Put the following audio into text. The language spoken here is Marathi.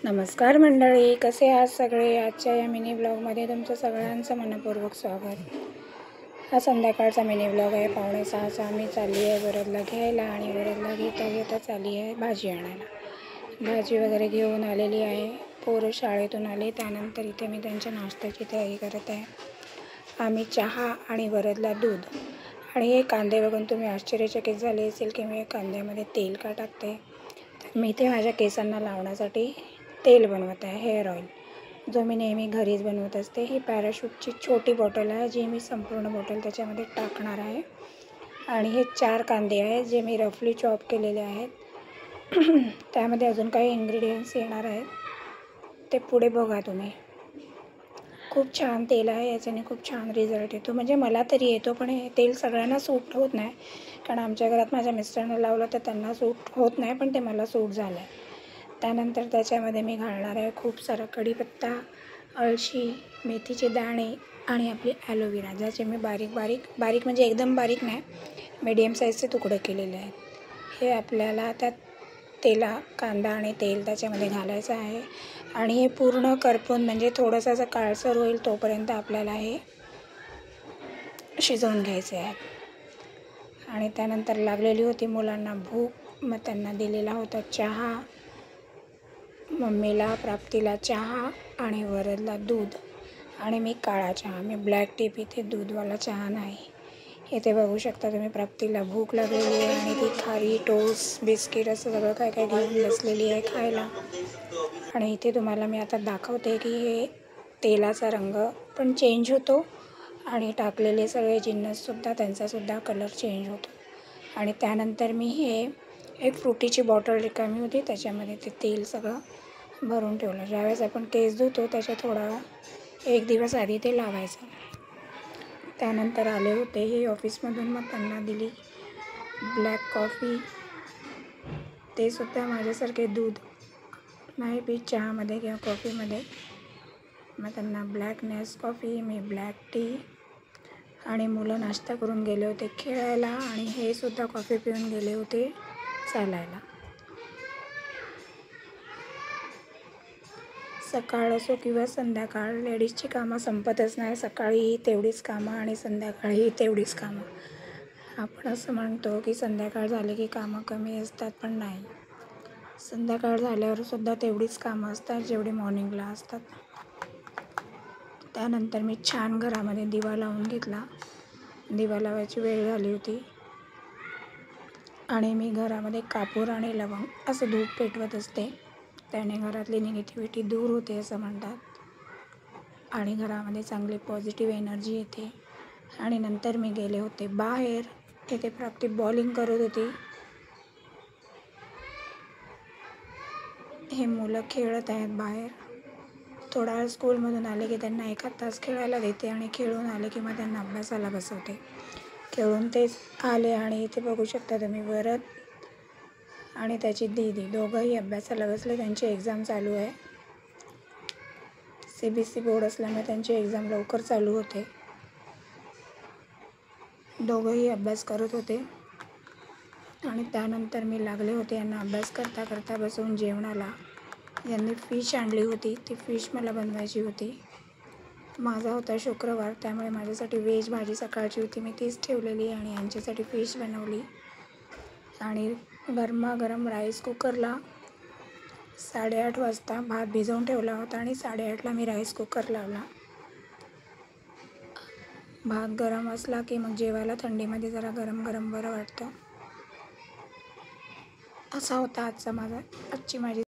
नमस्कार मंडळी, कसे आहात सगळे? आजच्या या मिनी ब्लॉगमध्ये तुमचं सगळ्यांचं मनपूर्वक स्वागत. हा संध्याकाळचा मिनी ब्लॉग आहे. 5:45 आम्ही चालली आहे वरदला घ्यायला आणि वरदला घेता चालली आहे भाजी आणायला. भाजी वगैरे घेऊन आलेली आहे. पोरं शाळेतून आले, त्यानंतर इथे मी त्यांच्या नाश्त्याची तयारी करत आहे. आम्ही चहा आणि वरदला दूध आणि हे कांदे बघून तुम्ही आश्चर्यचकित झाले असेल की मी कांद्यामध्ये तेल का टाकते. तर मी इथे माझ्या केसांना लावण्यासाठी तेल बनवत आहे, हेअर ऑइल, जो मी नेहमी घरीच बनवत असते. ही पॅराशूटची छोटी बॉटल आहे, जी मी संपूर्ण बॉटल त्याच्यामध्ये टाकणार आहे. आणि हे 4 कांदे आहेत, जे मी रफली चॉप केलेले आहेत. त्यामध्ये अजून काही इन्ग्रेडियंट्स येणार आहेत, ते पुढे बघा तुम्ही. खूप छान तेल आहे, याच्याने खूप छान रिझल्ट येतो, म्हणजे मला तरी येतो. पण हे तेल सगळ्यांना सूट होत नाही, कारण आमच्या घरात माझ्या मिस्टरांना लावलं तर त्यांना सूट होत नाही, पण ते मला सूट झालं आहे. त्यानंतर त्याच्यामध्ये मी घालणार आहे खूप सारा कढीपत्ता, अळशी, मेथीचे दाणे आणि आपली ॲलोवेरा, ज्याचे मी बारीक म्हणजे एकदम बारीक नाही, मीडियम साईजचे तुकडे केलेले आहेत. हे आपल्याला त्यात कांदा आणि तेल त्याच्यामध्ये घालायचं आहे आणि हे पूर्ण करपून, म्हणजे थोडंसं असं काळसर होईल तोपर्यंत आपल्याला हे शिजवून घ्यायचे आहे. आणि त्यानंतर लागलेली होती मुलांना भूक, मग त्यांना दिलेला होता चहा. मम्मीला, प्राप्तीला चहा आणि वरदला दूध. आणि मी काळा चहा, मी ब्लॅक टी पिते, दूधवाला चहा नाही. इथे बघू शकता तुम्ही, प्राप्तीला भूक लागलेली आहे आणि ती खारी, टोस्ट, बिस्किट असं सगळं काय घेऊन बसलेली आहे खायला. आणि इथे तुम्हाला मी आता दाखवते की हे तेलाचा रंग पण चेंज होतो आणि टाकलेले सगळे जिन्नससुद्धा, त्यांचासुद्धा कलर चेंज होतो. आणि त्यानंतर मी एक फ्रुटीची बॉटल रिकामी होती, त्याच्यामध्ये ते तेल सगळं भरून ठेवलं. ज्यावेळेस आपण केस धुतो त्याच्या थोडा 1 दिवस आधी ते लावायचं. त्यानंतर आले होते हे ऑफिसमधून, मग त्यांना दिली ब्लॅक कॉफी. ते सुद्धा माझ्यासारखे दूध नाही पीत चहामध्ये किंवा कॉफीमध्ये, मग त्यांना ब्लॅक नेसकॉफी, मी ब्लॅक टी. आणि मुलं नाश्ता करून गेले होते खेळायला आणि हे सुद्धा कॉफी पिऊन गेले होते चालायला. सकाळ असो किंवा संध्याकाळ, लेडीजची कामं संपतच नाही. सकाळीही तेवढीच कामं आणि संध्याकाळीही तेवढीच कामं. आपण असं म्हणतो की संध्याकाळ झाली की कामं कमी असतात, पण नाही. संध्याकाळ झाल्यावरसुद्धा तेवढीच कामं असतात जेवढी मॉर्निंगला असतात. त्यानंतर मी छान घरामध्ये दिवा लावून घेतला. दिवा लावायची वेळ झाली होती आणि मी घरामध्ये कापूर आणि लवंग असं धूप पेटवत असते. त्याने घरातली निगेटिव्हिटी दूर होते असं म्हणतात आणि घरामध्ये चांगली पॉझिटिव्ह एनर्जी येते. आणि नंतर मी गेले होते बाहेर. तिथे प्राप्ती बॉलिंग करत होती. हे मुलं खेळत आहेत बाहेर. थोडा वेळ स्कूलमधून आले की त्यांना 1 तास खेळायला देते आणि खेळून आले की मग त्यांना अभ्यासाला बसवते. खेळून तेच आले आणि इथे बघू शकता तुम्ही, वरद आणि त्याची दीदी दोघंही अभ्यासाला बसले. त्यांची एक्झाम चालू आहे. CBSE बोर्ड असल्यामुळे त्यांची एक्झाम लवकर चालू होते. दोघंही अभ्यास करत होते. आणि त्यानंतर मी लागले होते यांना अभ्यास करता बसवून जेवणाला. यांनी फिश आणली होती, ती फिश मला बनवायची होती. माझा होता शुक्रवार, त्यामुळे माझ्यासाठी व्हेज भाजी सकाळची होती, मी तीच ठेवलेली आणि यांच्यासाठी फिश बनवली. आणि गरमागरम राईस कुकरला 8:30 वाजता भात भिजवून ठेवला होता आणि 8:30ला मी राईस कुकर लावला. भात गरम असला की मग जेवायला थंडीमध्ये जरा गरम गरम बरं वाटतं. असा होता आजची माझी